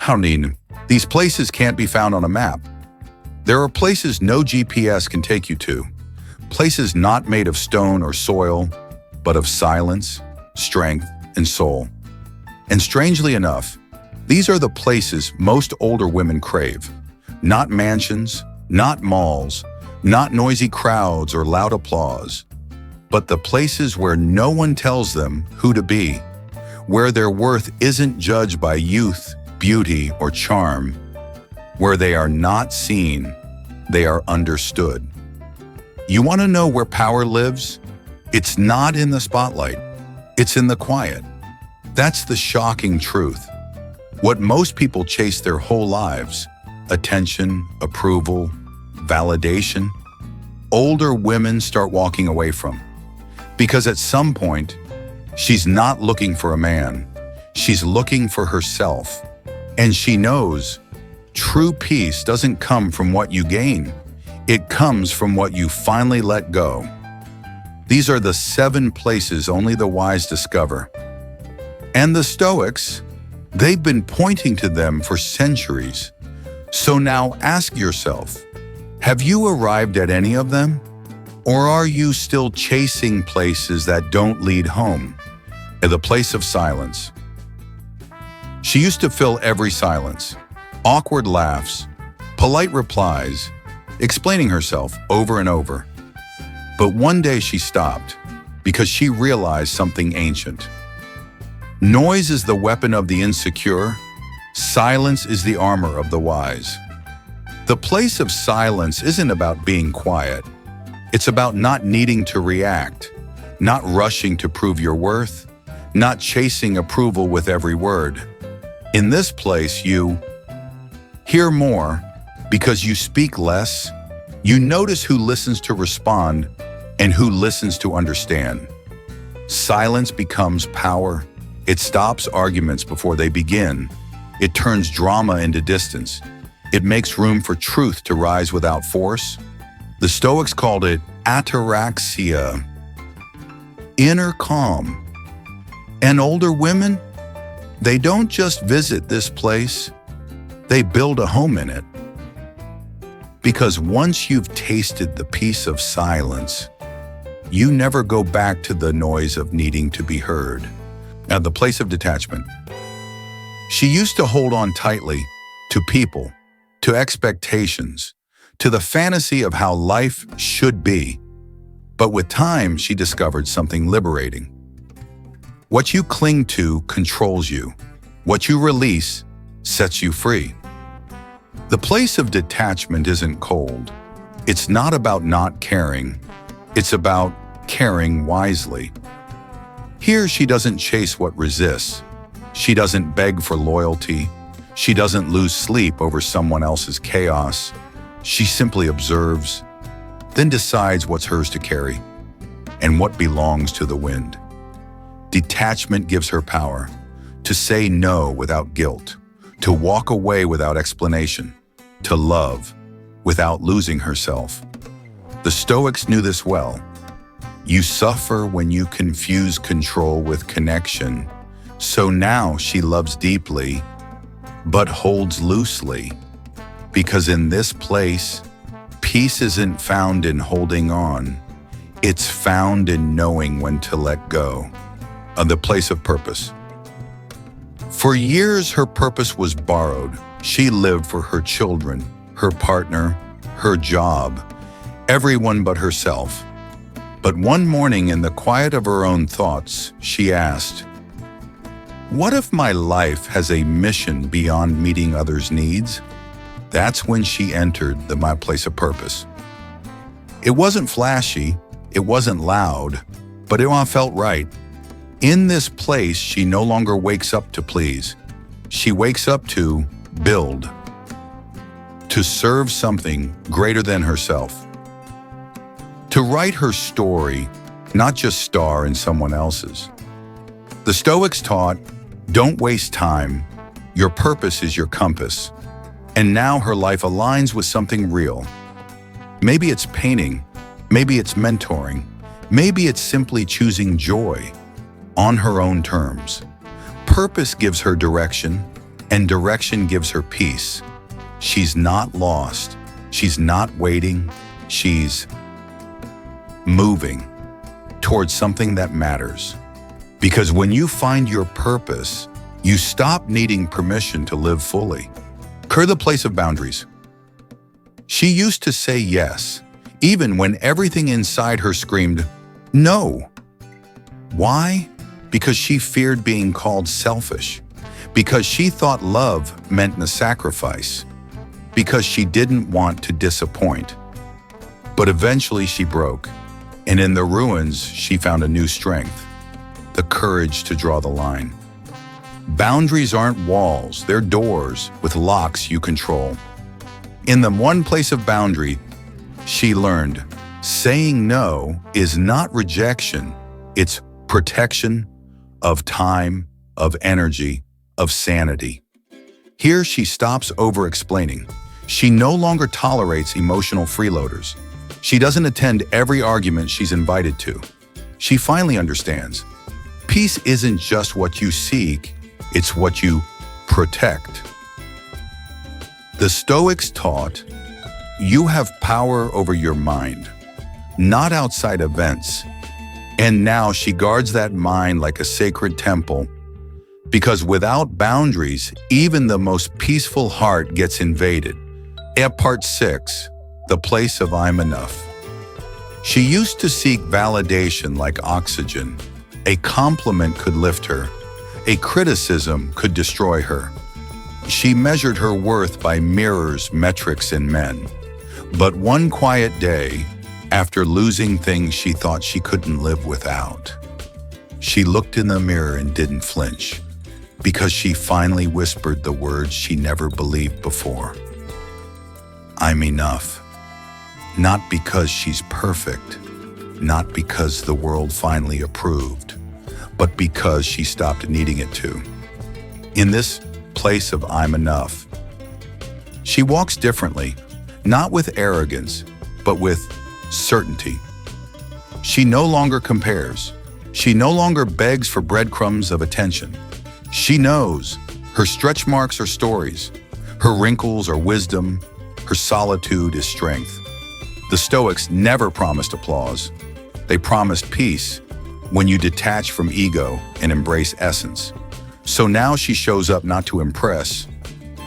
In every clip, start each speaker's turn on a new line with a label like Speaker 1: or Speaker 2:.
Speaker 1: How neat. These places can't be found on a map. There are places no GPS can take you to. Places not made of stone or soil, but of silence, strength, and soul. And strangely enough, these are the places most older women crave. Not mansions, not malls, not noisy crowds or loud applause, but the places where no one tells them who to be, where their worth isn't judged by youth, beauty, or charm, where they are not seen, they are understood. You want to know where power lives? It's not in the spotlight, it's in the quiet. That's the shocking truth. What most people chase their whole lives, attention, approval, validation, older women start walking away from. Because at some point, she's not looking for a man, she's looking for herself. And she knows true peace doesn't come from what you gain, it comes from what you finally let go. These are the 7 places only the wise discover. And the Stoics, they've been pointing to them for centuries. So now ask yourself, have you arrived at any of them? Or are you still chasing places that don't lead home? At the place of silence. She used to fill every silence, awkward laughs, polite replies, explaining herself over and over. But one day she stopped because she realized something ancient. Noise is the weapon of the insecure. Silence is the armor of the wise. The place of silence isn't about being quiet. It's about not needing to react, not rushing to prove your worth, not chasing approval with every word. In this place, you hear more because you speak less. You notice who listens to respond and who listens to understand. Silence becomes power. It stops arguments before they begin. It turns drama into distance. It makes room for truth to rise without force. The Stoics called it ataraxia, inner calm. And older women, they don't just visit this place, they build a home in it. Because once you've tasted the peace of silence, you never go back to the noise of needing to be heard. At the place of detachment, she used to hold on tightly to people, to expectations, to the fantasy of how life should be. But with time, she discovered something liberating. What you cling to controls you. What you release sets you free. The place of detachment isn't cold. It's not about not caring. It's about caring wisely. Here, she doesn't chase what resists. She doesn't beg for loyalty. She doesn't lose sleep over someone else's chaos. She simply observes, then decides what's hers to carry and what belongs to the wind. Detachment gives her power to say no without guilt, to walk away without explanation, to love without losing herself. The Stoics knew this well. You suffer when you confuse control with connection. So now she loves deeply, but holds loosely. Because in this place, peace isn't found in holding on. It's found in knowing when to let go. The place of purpose. For years, her purpose was borrowed. She lived for her children, her partner, her job, everyone but herself. But one morning, in the quiet of her own thoughts, she asked, what if my life has a mission beyond meeting others' needs? That's when she entered my place of purpose. It wasn't flashy, it wasn't loud, but it all felt right. In this place, she no longer wakes up to please. She wakes up to build, to serve something greater than herself. To write her story, not just star in someone else's. The Stoics taught, don't waste time. Your purpose is your compass. And now her life aligns with something real. Maybe it's painting, maybe it's mentoring, maybe it's simply choosing joy on her own terms. Purpose gives her direction, and direction gives her peace. She's not lost. She's not waiting. She's moving towards something that matters. Because when you find your purpose, you stop needing permission to live fully. The place of boundaries. She used to say yes, even when everything inside her screamed no. Why? Because she feared being called selfish. Because she thought love meant a sacrifice. Because she didn't want to disappoint. But eventually she broke, and in the ruins she found a new strength, the courage to draw the line. Boundaries aren't walls, they're doors with locks you control. In the one place of boundary, she learned saying no is not rejection, it's protection of time, of energy, of sanity. Here she stops over-explaining. She no longer tolerates emotional freeloaders. She doesn't attend every argument she's invited to. She finally understands. Peace isn't just what you seek, it's what you protect. The Stoics taught, you have power over your mind, not outside events. And now she guards that mind like a sacred temple, because without boundaries, even the most peaceful heart gets invaded. Part 6, the place of I'm enough. She used to seek validation like oxygen. A compliment could lift her. A criticism could destroy her. She measured her worth by mirrors, metrics, and men. But one quiet day, after losing things she thought she couldn't live without, she looked in the mirror and didn't flinch, because she finally whispered the words she never believed before. I'm enough. Not because she's perfect, not because the world finally approved, but because she stopped needing it to. In this place of I'm enough, she walks differently, not with arrogance, but with certainty. She no longer compares. She no longer begs for breadcrumbs of attention. She knows her stretch marks are stories, her wrinkles are wisdom, her solitude is strength. The Stoics never promised applause. They promised peace when you detach from ego and embrace essence. So now she shows up not to impress,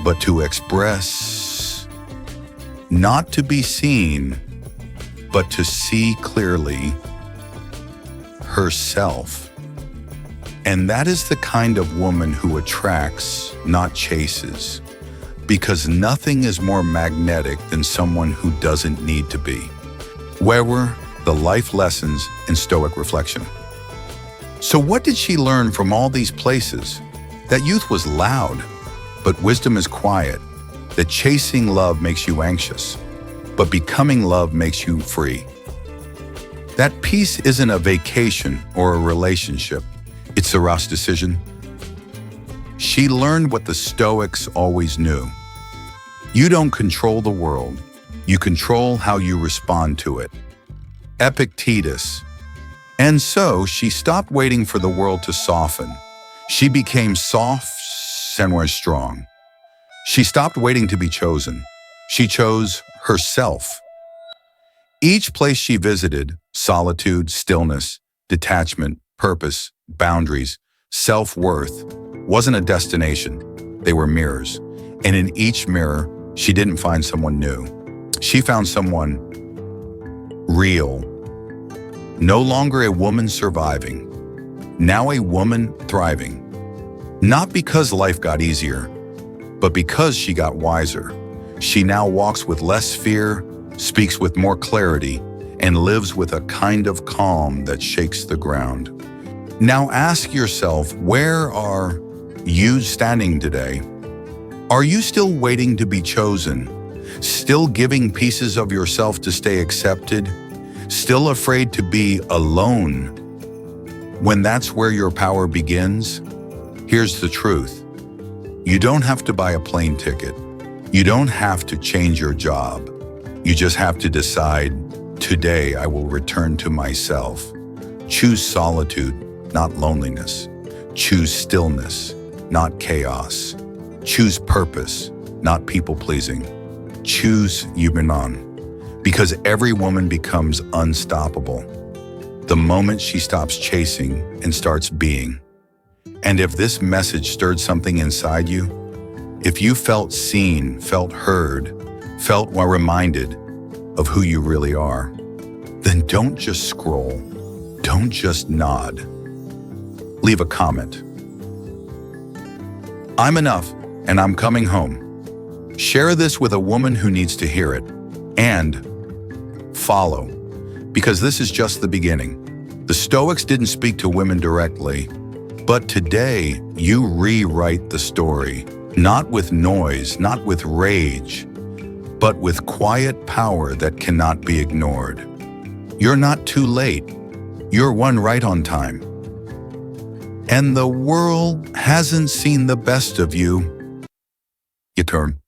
Speaker 1: but to express. Not to be seen, but to see clearly herself. And that is the kind of woman who attracts, not chases, because nothing is more magnetic than someone who doesn't need to be. Where were the life lessons in Stoic reflection? So what did she learn from all these places? That youth was loud, but wisdom is quiet. That chasing love makes you anxious, but becoming love makes you free. That peace isn't a vacation or a relationship. It's a rash decision. She learned what the Stoics always knew. You don't control the world. You control how you respond to it. Epictetus. And so she stopped waiting for the world to soften. She became soft and was strong. She stopped waiting to be chosen. She chose herself. Each place she visited, solitude, stillness, detachment, purpose, boundaries, self-worth, wasn't a destination. They were mirrors. And in each mirror, she didn't find someone new. She found someone real. No longer a woman surviving, now a woman thriving. Not because life got easier, but because she got wiser. She now walks with less fear, speaks with more clarity, and lives with a kind of calm that shakes the ground. Now ask yourself, where are you standing today? Are you still waiting to be chosen? Still giving pieces of yourself to stay accepted? Still afraid to be alone? When that's where your power begins, here's the truth. You don't have to buy a plane ticket. You don't have to change your job. You just have to decide, today I will return to myself. Choose solitude, not loneliness. Choose stillness, not chaos. Choose purpose, not people-pleasing. Choose Yubinon, because every woman becomes unstoppable the moment she stops chasing and starts being. And if this message stirred something inside you, if you felt seen, felt heard, felt well reminded of who you really are, then don't just scroll, don't just nod. Leave a comment. I'm enough, and I'm coming home. Share this with a woman who needs to hear it. And follow, because this is just the beginning. The Stoics didn't speak to women directly, but today you rewrite the story, not with noise, not with rage, but with quiet power that cannot be ignored. You're not too late. You're one right on time. And the world hasn't seen the best of you. Your turn.